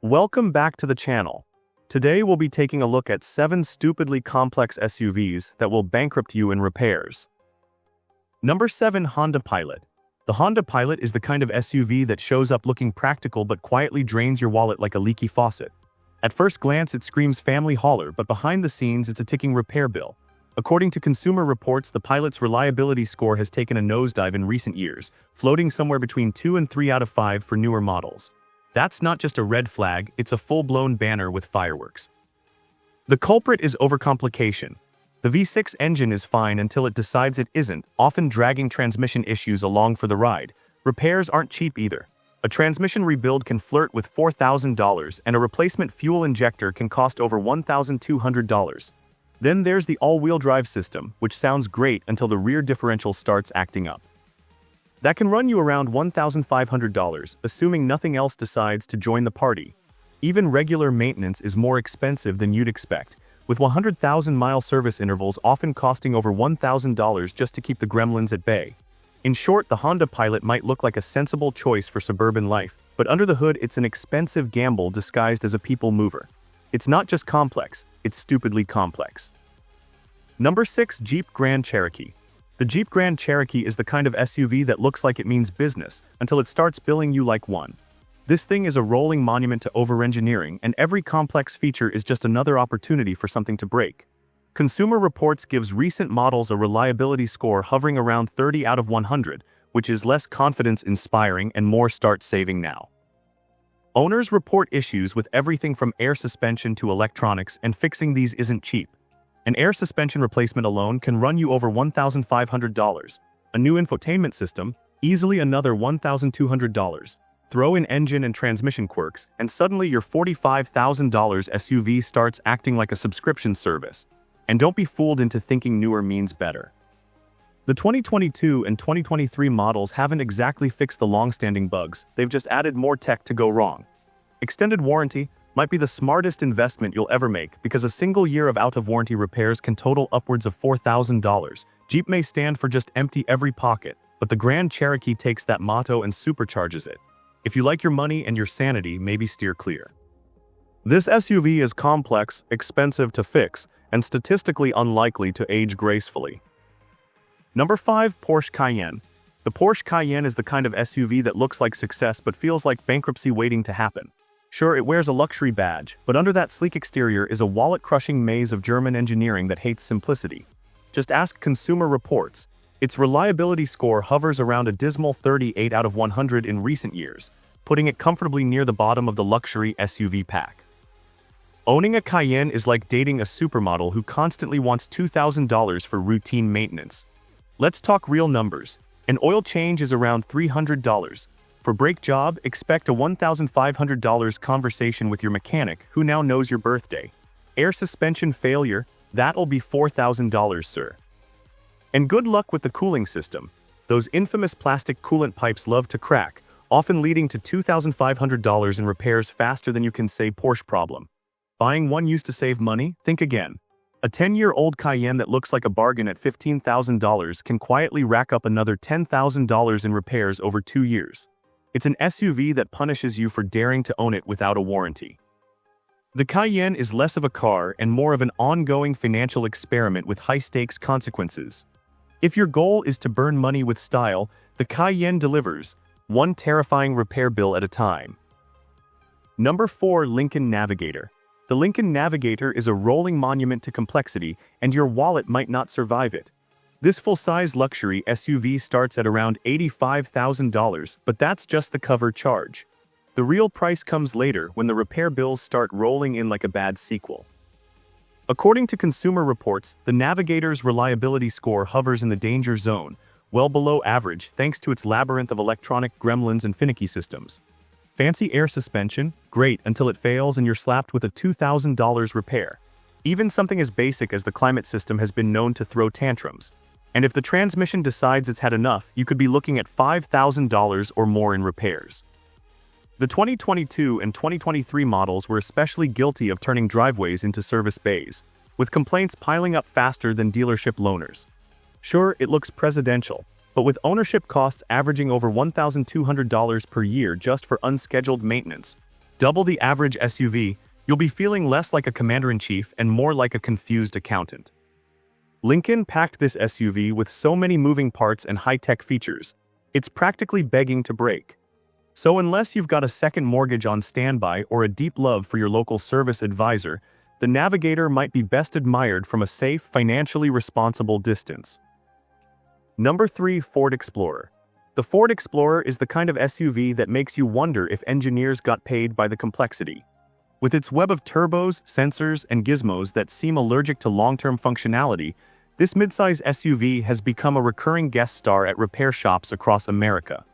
Welcome back to the channel. Today we'll be taking a look at 7 stupidly complex SUVs that will bankrupt you in repairs. Number 7. Honda Pilot. The Honda Pilot is the kind of SUV that shows up looking practical but quietly drains your wallet like a leaky faucet. At first glance it screams family hauler, but behind the scenes it's a ticking repair bill. According to Consumer Reports, the Pilot's reliability score has taken a nosedive in recent years, floating somewhere between 2 and 3 out of 5 for newer models. That's not just a red flag, it's a full-blown banner with fireworks. The culprit is overcomplication. The V6 engine is fine until it decides it isn't, often dragging transmission issues along for the ride. Repairs aren't cheap either. A transmission rebuild can flirt with $4,000, and a replacement fuel injector can cost over $1,200. Then there's the all-wheel drive system, which sounds great until the rear differential starts acting up. That can run you around $1,500, assuming nothing else decides to join the party. Even regular maintenance is more expensive than you'd expect, with 100,000-mile service intervals often costing over $1,000 just to keep the gremlins at bay. In short, the Honda Pilot might look like a sensible choice for suburban life, but under the hood it's an expensive gamble disguised as a people mover. It's not just complex, it's stupidly complex. Number 6. Jeep Grand Cherokee. The Jeep Grand Cherokee is the kind of SUV that looks like it means business until it starts billing you like one. This thing is a rolling monument to over-engineering, and every complex feature is just another opportunity for something to break. Consumer Reports gives recent models a reliability score hovering around 30 out of 100, which is less confidence-inspiring and more start saving now. Owners report issues with everything from air suspension to electronics, and fixing these isn't cheap. An air suspension replacement alone can run you over $1,500. A new infotainment system, easily another $1,200. Throw in engine and transmission quirks, and suddenly your $45,000 SUV starts acting like a subscription service. And don't be fooled into thinking newer means better. The 2022 and 2023 models haven't exactly fixed the long-standing bugs, they've just added more tech to go wrong. Extended warranty might be the smartest investment you'll ever make, because a single year of out-of-warranty repairs can total upwards of $4,000. Jeep may stand for just empty every pocket, but the Grand Cherokee takes that motto and supercharges it. If you like your money and your sanity, maybe steer clear. This SUV is complex, expensive to fix, and statistically unlikely to age gracefully. Number 5. Porsche Cayenne. The Porsche Cayenne is the kind of SUV that looks like success but feels like bankruptcy waiting to happen. Sure, it wears a luxury badge, but under that sleek exterior is a wallet-crushing maze of German engineering that hates simplicity. Just ask Consumer Reports. Its reliability score hovers around a dismal 38 out of 100 in recent years, putting it comfortably near the bottom of the luxury SUV pack. Owning a Cayenne is like dating a supermodel who constantly wants $2,000 for routine maintenance. Let's talk real numbers. An oil change is around $300. For brake job, expect a $1,500 conversation with your mechanic who now knows your birthday. Air suspension failure, that'll be $4,000, sir. And good luck with the cooling system. Those infamous plastic coolant pipes love to crack, often leading to $2,500 in repairs faster than you can say Porsche problem. Buying one used to save money? Think again. A 10-year-old Cayenne that looks like a bargain at $15,000 can quietly rack up another $10,000 in repairs over 2 years. It's an SUV that punishes you for daring to own it without a warranty. The Cayenne is less of a car and more of an ongoing financial experiment with high-stakes consequences. If your goal is to burn money with style, the Cayenne delivers, one terrifying repair bill at a time. Number 4. Lincoln Navigator. The Lincoln Navigator is a rolling monument to complexity, and your wallet might not survive it. This full-size luxury SUV starts at around $85,000, but that's just the cover charge. The real price comes later when the repair bills start rolling in like a bad sequel. According to Consumer Reports, the Navigator's reliability score hovers in the danger zone, well below average thanks to its labyrinth of electronic gremlins and finicky systems. Fancy air suspension? Great until it fails and you're slapped with a $2,000 repair. Even something as basic as the climate system has been known to throw tantrums. And if the transmission decides it's had enough, you could be looking at $5,000 or more in repairs. The 2022 and 2023 models were especially guilty of turning driveways into service bays, with complaints piling up faster than dealership loaners. Sure, it looks presidential, but with ownership costs averaging over $1,200 per year just for unscheduled maintenance, Double the average SUV, you'll be feeling less like a commander-in-chief and more like a confused accountant. Lincoln packed this SUV with so many moving parts and high-tech features, it's practically begging to break. So unless you've got a second mortgage on standby or a deep love for your local service advisor, the Navigator might be best admired from a safe, financially responsible distance. Number 3. Ford Explorer. The Ford Explorer is the kind of SUV that makes you wonder if engineers got paid by the complexity. With its web of turbos, sensors, and gizmos that seem allergic to long-term functionality, this midsize SUV has become a recurring guest star at repair shops across America.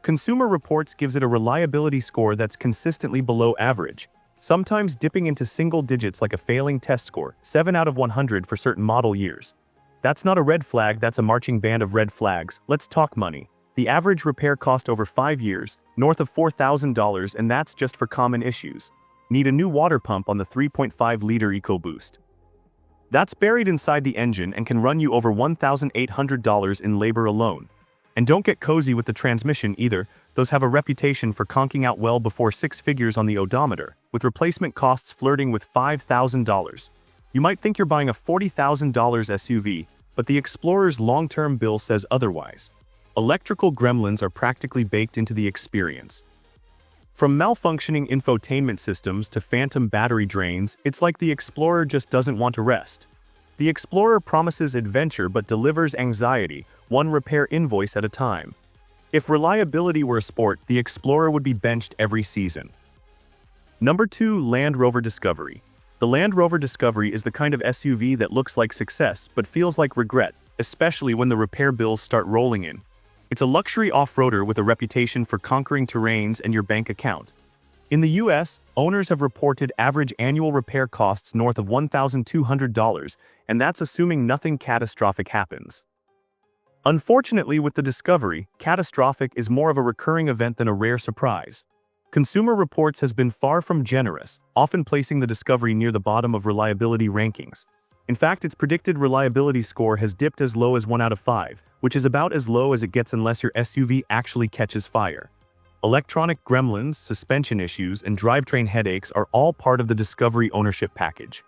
Consumer Reports gives it a reliability score that's consistently below average, sometimes dipping into single digits like a failing test score, 7 out of 100 for certain model years. That's not a red flag, that's a marching band of red flags. Let's talk money. The average repair cost over 5 years, north of $4,000, and that's just for common issues. Need a new water pump on the 3.5-liter EcoBoost. That's buried inside the engine and can run you over $1,800 in labor alone. And don't get cozy with the transmission either, those have a reputation for conking out well before 6 figures on the odometer, with replacement costs flirting with $5,000. You might think you're buying a $40,000 SUV, but the Explorer's long-term bill says otherwise. Electrical gremlins are practically baked into the experience. From malfunctioning infotainment systems to phantom battery drains, it's like the Explorer just doesn't want to rest. The Explorer promises adventure but delivers anxiety, one repair invoice at a time. If reliability were a sport, the Explorer would be benched every season. Number 2. Land Rover Discovery. The Land Rover Discovery is the kind of SUV that looks like success but feels like regret, especially when the repair bills start rolling in. It's a luxury off-roader with a reputation for conquering terrains and your bank account. In the US, owners have reported average annual repair costs north of $1,200, and that's assuming nothing catastrophic happens. Unfortunately, with the Discovery, catastrophic is more of a recurring event than a rare surprise. Consumer Reports has been far from generous, often placing the Discovery near the bottom of reliability rankings. In fact, its predicted reliability score has dipped as low as 1 out of 5, which is about as low as it gets unless your SUV actually catches fire. Electronic gremlins, suspension issues, and drivetrain headaches are all part of the Discovery ownership package.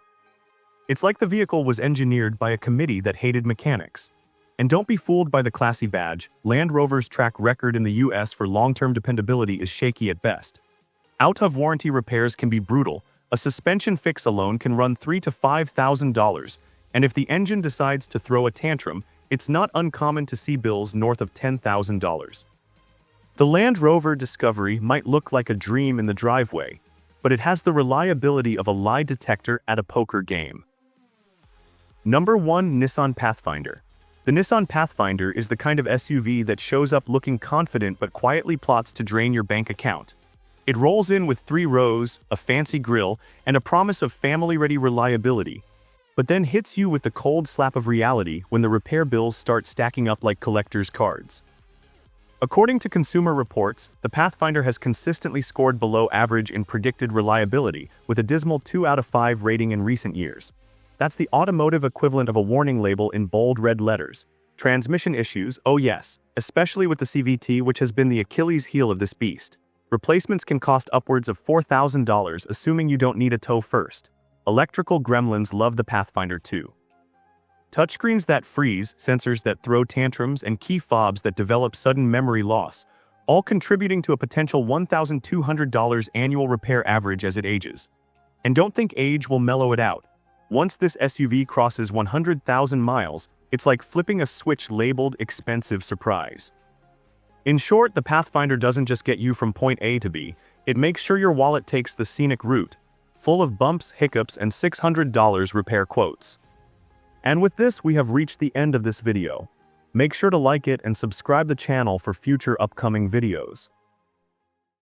It's like the vehicle was engineered by a committee that hated mechanics. And don't be fooled by the classy badge. Land Rover's track record in the US for long-term dependability is shaky at best. Out-of-warranty repairs can be brutal. A suspension fix alone can run $3,000 to $5,000, and if the engine decides to throw a tantrum, it's not uncommon to see bills north of $10,000. The Land Rover Discovery might look like a dream in the driveway, but it has the reliability of a lie detector at a poker game. Number 1. Nissan Pathfinder. The Nissan Pathfinder is the kind of SUV that shows up looking confident but quietly plots to drain your bank account. It rolls in with 3 rows, a fancy grille, and a promise of family-ready reliability, but then hits you with the cold slap of reality when the repair bills start stacking up like collector's cards. According to Consumer Reports, the Pathfinder has consistently scored below average in predicted reliability, with a dismal 2 out of 5 rating in recent years. That's the automotive equivalent of a warning label in bold red letters. Transmission issues, oh yes, especially with the CVT, which has been the Achilles heel of this beast. Replacements can cost upwards of $4,000, assuming you don't need a tow first. Electrical gremlins love the Pathfinder too. Touchscreens that freeze, sensors that throw tantrums, and key fobs that develop sudden memory loss, all contributing to a potential $1,200 annual repair average as it ages. And don't think age will mellow it out. Once this SUV crosses 100,000 miles, it's like flipping a switch labeled expensive surprise. In short, the Pathfinder doesn't just get you from point A to B, it makes sure your wallet takes the scenic route, full of bumps, hiccups, and $600 repair quotes. And with this, we have reached the end of this video. Make sure to like it and subscribe the channel for future upcoming videos.